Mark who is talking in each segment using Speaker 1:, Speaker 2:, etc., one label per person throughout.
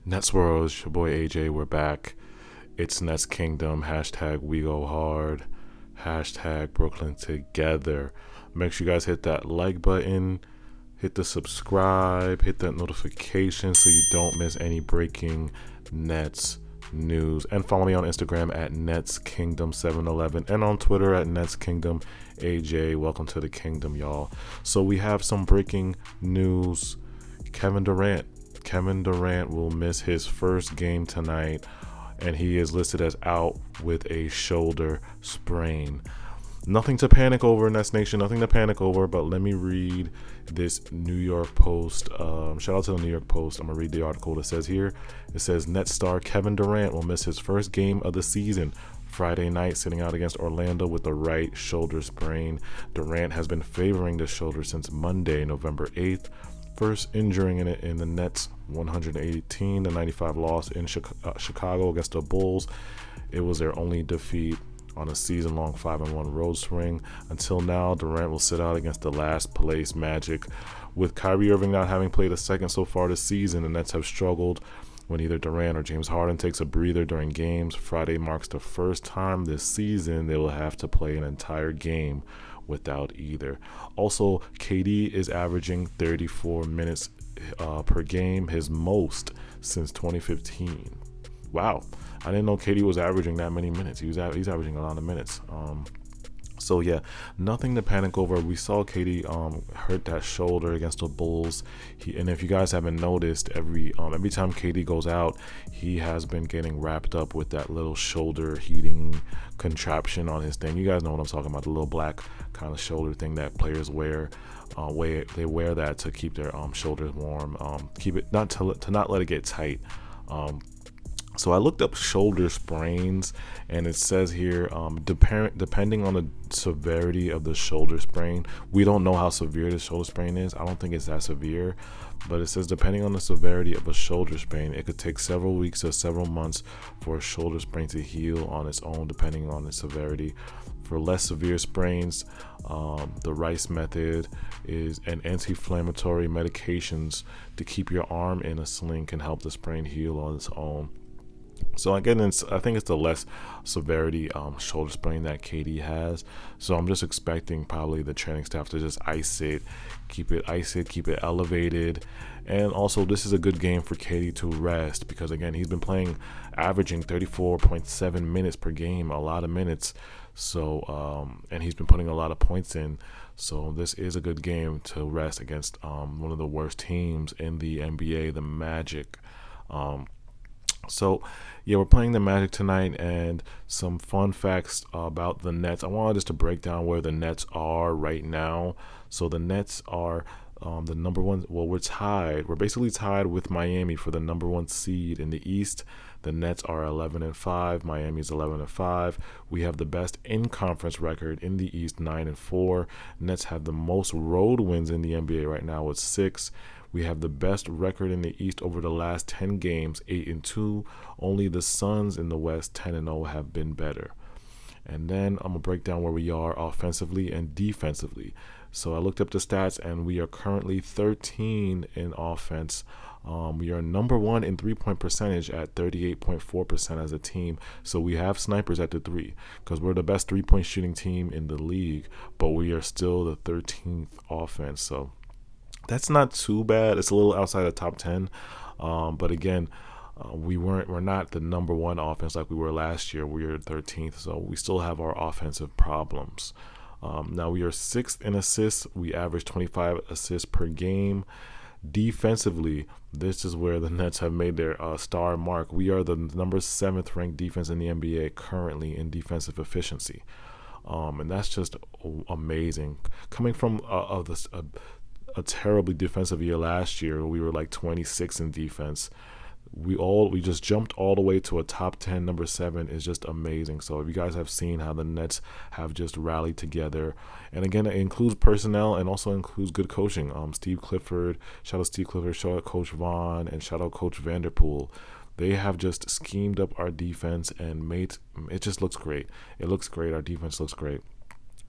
Speaker 1: Nets World, it's your boy AJ. We're back. It's Nets Kingdom. Hashtag we go hard. Hashtag Brooklyn together. Make sure you guys hit that like button, hit the subscribe, hit that notification so you don't miss any breaking Nets news. And follow me on Instagram at Nets Kingdom 711 and on Twitter at Nets Kingdom AJ. Welcome to the kingdom, y'all. So we have some breaking news. Kevin Durant will miss his first game tonight, and he is listed as out with a shoulder sprain. Nothing to panic over, Nets Nation. Nothing to panic over, but let me read this New York Post. Shout out to the New York Post. I'm going to read the article. It says here, it says Nets star Kevin Durant will miss his first game of the season Friday night, sitting out against Orlando with a right shoulder sprain. Durant has been favoring the shoulder since Monday, November 8th. First injuring in it in the Nets 118-95 loss in Chicago against the Bulls. It was their only defeat on a season-long 5-1 road swing. Until now, Durant will sit out against the last place Magic. With Kyrie Irving not having played a second so far this season, the Nets have struggled when either Durant or James Harden takes a breather during games. Friday marks the first time this season they will have to play an entire game without either. Also, KD is averaging 34 minutes per game, his most since 2015. Wow, I didn't know KD was averaging that many minutes. He's averaging a lot of minutes. So yeah, nothing to panic over. We saw KD hurt that shoulder against the Bulls. And if you guys haven't noticed, every time KD goes out, he has been getting wrapped up with that little shoulder heating contraption on his thing. You guys know what I'm talking about, the little black kind of shoulder thing that players wear. They wear that to keep their shoulders warm, keep it to not let it get tight. So I looked up shoulder sprains, and it says here, depending on the severity of the shoulder sprain, we don't know how severe the shoulder sprain is. I don't think it's that severe, but it says depending on the severity of a shoulder sprain, it could take several weeks or several months for a shoulder sprain to heal on its own, depending on its severity. For less severe sprains, the Rice method is an anti-inflammatory medications to keep your arm in a sling can help the sprain heal on its own. So again, I think it's the less severity shoulder sprain that KD has. So I'm just expecting probably the training staff to just keep it elevated. And also, this is a good game for KD to rest because, again, he's been averaging 34.7 minutes per game, a lot of minutes. So, and he's been putting a lot of points in. So this is a good game to rest against one of the worst teams in the NBA, the Magic. So, yeah, we're playing the Magic tonight, and some fun facts about the Nets. I wanted just to break down where the Nets are right now. So the Nets are the number one. Well, we're tied. We're basically tied with Miami for the number one seed in the East. The Nets are 11-5. Miami is 11-5. We have the best in-conference record in the East, 9-4. Nets have the most road wins in the NBA right now with 6. We have the best record in the East over the last 10 games, 8-2. Only the Suns in the West, 10-0, have been better. And then I'm going to break down where we are offensively and defensively. So I looked up the stats, and we are currently 13 in offense. We are number one in three-point percentage at 38.4% as a team. So we have snipers at the three because we're the best three-point shooting team in the league, but we are still the 13th offense. So that's not too bad. It's a little outside the top 10. But again, we're not the number one offense like we were last year. We were 13th, so we still have our offensive problems. Now we are 6th in assists. We average 25 assists per game. Defensively, this is where the Nets have made their star mark. We are the number 7th ranked defense in the NBA currently in defensive efficiency. And that's just amazing. Coming from a terribly defensive year last year, we were like 26 in defense. We just jumped all the way to a top 10 number 7 is just amazing. So if you guys have seen how the Nets have just rallied together, and again, it includes personnel and also includes good coaching. Steve Clifford, shout out Steve Clifford, shout out Coach Vaughn, and shout out Coach Vanderpool. They have just schemed up our defense and it just looks great. It looks great. Our defense looks great.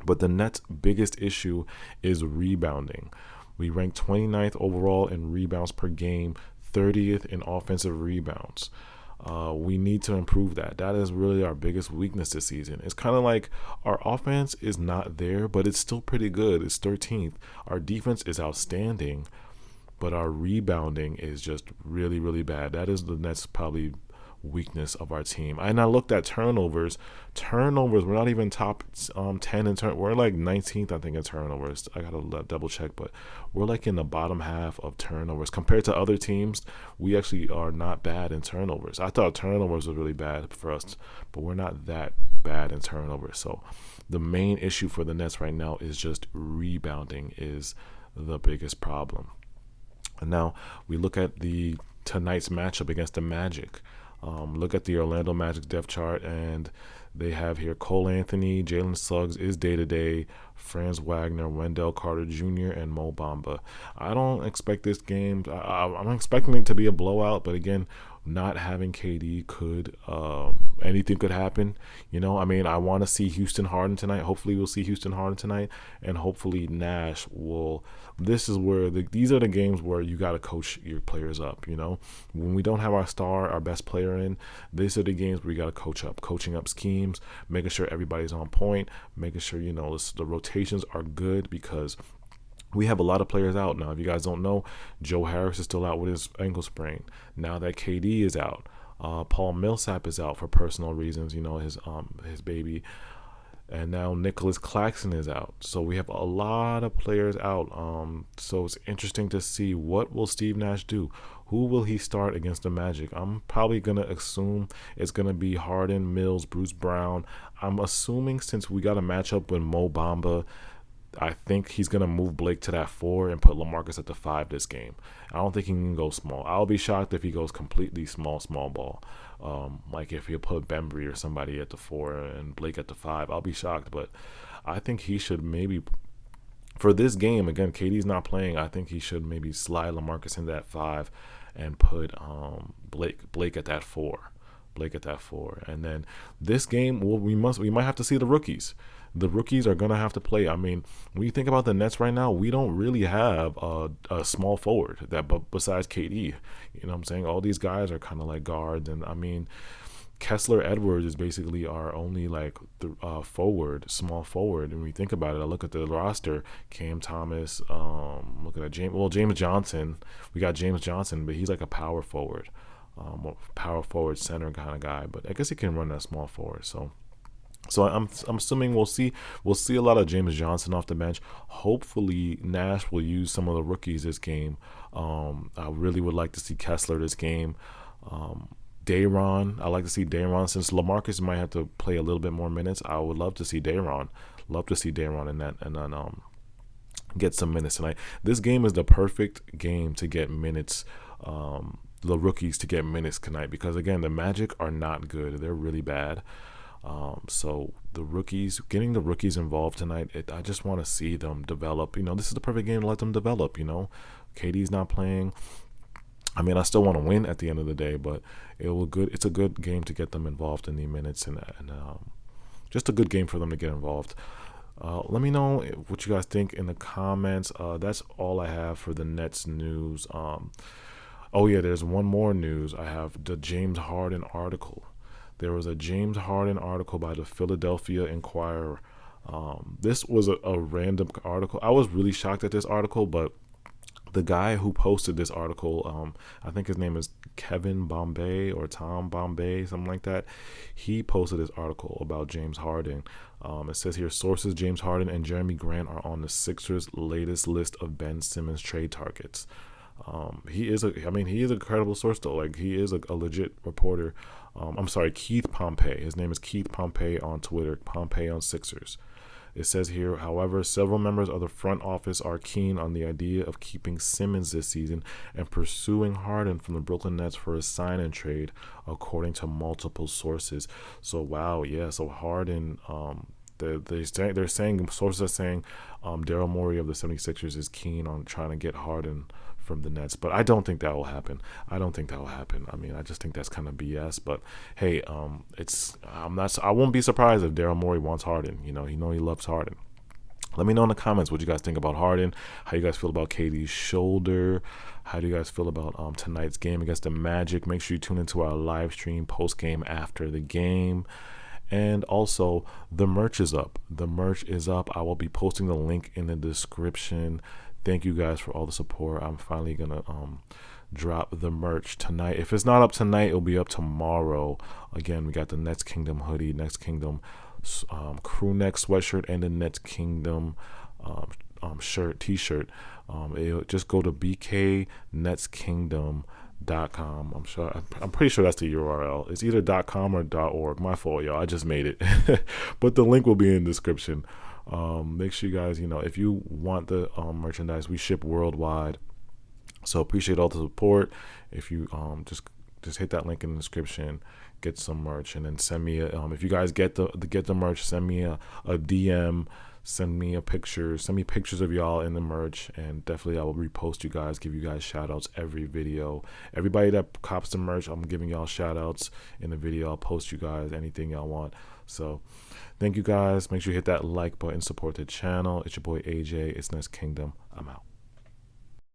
Speaker 1: But the Nets' biggest issue is rebounding. We rank 29th overall in rebounds per game, 30th in offensive rebounds. We need to improve that. That is really our biggest weakness this season. It's kind of like our offense is not there, but it's still pretty good. It's 13th. Our defense is outstanding, but our rebounding is just really, really bad. That is the Nets' probably weakness of our team. And I looked at turnovers. We're not even top 10 in turn. We're like 19th, I think, in turnovers. I gotta double check, but we're like in the bottom half of turnovers compared to other teams. We actually are not bad in turnovers. I thought turnovers was really bad for us, but we're not that bad in turnovers. So the main issue for the Nets right now is just rebounding is the biggest problem. And now we look at tonight's matchup against the Magic. Look at the Orlando Magic depth chart, and they have here Cole Anthony, Jalen Suggs is day-to-day, Franz Wagner, Wendell Carter Jr., and Mo Bamba. I don't expect this game. I'm expecting it to be a blowout, but again, not having KD could anything could happen. I want to see Houston Harden tonight. Hopefully we'll see Houston Harden tonight, and hopefully Nash will. This is where these are the games where you got to coach your players up. When we don't have our best player in, these are the games where you got to coaching up schemes, making sure everybody's on point, making sure the rotations are good, because we have a lot of players out now. If you guys don't know, Joe Harris is still out with his ankle sprain. Now that KD is out, Paul Millsap is out for personal reasons. His baby, and now Nicolas Claxton is out. So we have a lot of players out. So it's interesting to see what will Steve Nash do. Who will he start against the Magic? I'm probably gonna assume it's gonna be Harden, Mills, Bruce Brown. I'm assuming since we got a matchup with Mo Bamba, I think he's going to move Blake to that 4 and put Lamarcus at the 5 this game. I don't think he can go small. I'll be shocked if he goes completely small ball. Like if he'll put Bembry or somebody at the 4 and Blake at the 5. I'll be shocked, but I think he should maybe, for this game, again, KD's not playing, I think he should maybe slide Lamarcus into that 5 and put Blake at that 4. And then this game, we might have to see the rookies. The rookies are going to have to play. When you think about the Nets right now, we don't really have a small forward besides KD. You know what I'm saying? All these guys are kind of like guards. And Kessler Edwards is basically our only small forward. And when you think about it, I look at the roster, Cam Thomas, look at James Johnson. We got James Johnson, but he's like a power forward. Power forward center kind of guy, but I guess he can run that small forward. So I'm assuming we'll see a lot of James Johnson off the bench. Hopefully Nash will use some of the rookies this game. I really would like to see Kessler this game. Dayron, I like to see Dayron, since Lamarcus might have to play a little bit more minutes. I would love to see Dayron. In that, and then get some minutes tonight. This game is the perfect game to get minutes. The rookies to get minutes tonight, because again, the Magic are not good. They're really bad. So getting the rookies involved tonight, I just want to see them develop. This is the perfect game to let them develop. KD's not playing. I still want to win at the end of the day, but it's a good game to get them involved in the minutes, and just a good game for them to get involved. Let me know what you guys think in the comments. That's all I have for the Nets news. Oh yeah, there's one more news. I have the James Harden article. There was a James Harden article by the Philadelphia Inquirer. This was a random article. I was really shocked at this article, but the guy who posted this article, I think his name is Kevin Bombay or Tom Bombay, something like that. He posted this article about James Harden. It says here, sources James Harden and Jeremy Grant are on the Sixers' latest list of Ben Simmons trade targets. He is a credible source though. Like, he is a legit reporter. Keith Pompey. His name is Keith Pompey on Twitter. Pompey on Sixers. It says here, however, several members of the front office are keen on the idea of keeping Simmons this season and pursuing Harden from the Brooklyn Nets for a sign and trade, according to multiple sources. So wow, yeah. So Harden, they're saying, sources are saying, Daryl Morey of the 76ers is keen on trying to get Harden from the Nets, but I don't think that will happen. I just think that's kind of BS. But hey, I won't be surprised if Daryl Morey wants Harden. He loves Harden. Let me know in the comments what you guys think about Harden, how you guys feel about KD's shoulder, how do you guys feel about tonight's game against the Magic. Make sure you tune into our live stream post game after the game. And also, the merch is up. The merch is up. I will be posting the link in the description. Thank you guys for all the support. I'm finally gonna drop the merch tonight. If it's not up tonight, it'll be up tomorrow. Again, we got the Nets Kingdom hoodie, Nets Kingdom crew neck sweatshirt, and the Nets Kingdom t-shirt. Just go to bknetskingdom.com. I'm pretty sure that's the URL. It's either .com or .org. My fault, y'all. I just made it. But the link will be in the description. Make sure you guys, if you want the merchandise, we ship worldwide. So appreciate all the support. If you just hit that link in the description, get some merch, and then send me if you guys get the merch, send me a DM, send me pictures of y'all in the merch, and definitely I will repost you guys, give you guys shout outs every video. Everybody that cops the merch, I'm giving y'all shout outs in the video. I'll post you guys anything y'all want. So thank you guys. Make sure you hit that like button, support the channel. It's your boy AJ. It's Nets Kingdom. I'm out.